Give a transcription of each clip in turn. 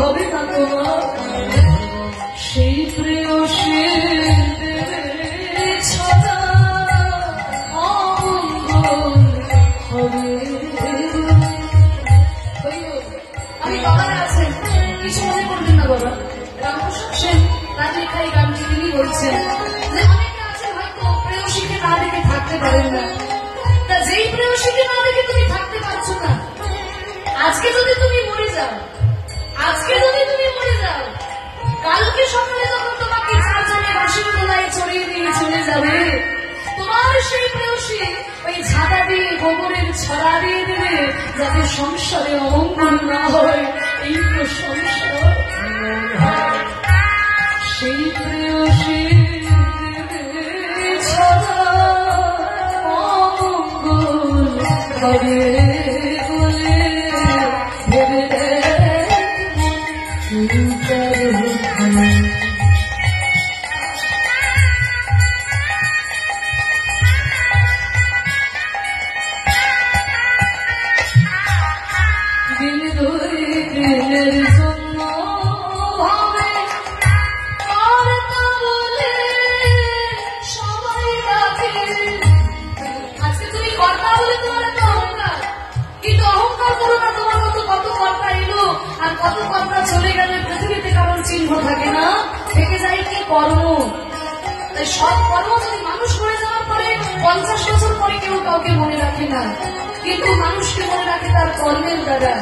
হবে না তোমার সেই প্রেয়সী ছাড়া অমঙ্গল হবে। আমি বাবার আছেন, কিছু মনে করবেন না বাবা। রামপ্রসাদ সেন তার লেখা এই গানটি তিনি বলছেন যে অনেকে আছে হয়তো প্রেয়সীকে না দেখে থাকতে পারেন না। তা যেই প্রেয়সীকে না দেখে তুমি থাকতে পারছো না, আজকে যদি তুমি মরে যাও, আজকে যদি তুমি মরে যাও, কালকে সকালে যখন তোমাকে চারজনে বাসির তোলায় চড়িয়ে দিয়ে চলে যাবে, তোমার সেই প্রেয়সী ওই ঝাঁটা দিয়ে গোবরের ছড়া দিয়ে দেবে যাতে সংসারে অমঙ্গল না হয়। এই তো সংসার। সেই প্রেয়সী ছড়া অমঙ্গল হবে বলে ভেবে দিন দুই দিনের জন্য ভাবে আর তা বলে সবাই ডাকে। আজকে তুমি কর্তা বলে তোমার এত অহংকার, কিন্তু অহংকার করো না। তোমার মতো কত কর্তা এলো আর কত কর্তা চলে গেলে পৃথিবীতে কারণ চিহ্ন থাকে না, থেকে যায় কি কর্ম। তাই সব কর্ম যদি মানুষ করে যাওয়ার পরে 50 বছর পরে কেউ কাউকে মনে রাখে না, কিন্তু মানুষকে মনে রাখে তার কর্মের দ্বারা।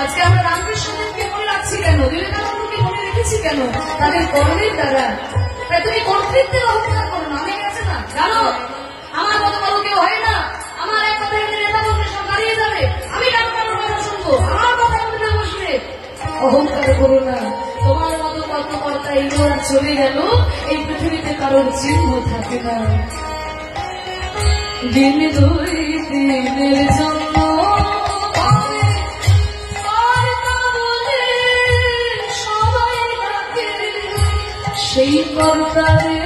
আজকে আমরা রামকৃষ্ণদেবকে মনে রাখছি কেন, বিবেকানন্দকে মনে রেখেছি কেন? তাদের কর্মের দ্বারা। তাই তুমি কর্তৃত্বের অহংকার করো না। অনেকে আছে না, জানো আমার মতো বড় কেউ হয় না, আমার এক কথা এখানে নেতা বললে সব দাঁড়িয়ে যাবে, আমি কেন কারোর কথা শুনবো, আমার কথা শুনতে বসবে। অহংকার করো না। তোমার মতো কত কর্তা এলো আর চলে গেল, এই পৃথিবীতে কারোর চিহ্ন থাকে না। দিন দুই দিনের জন্য সেই কর্তারে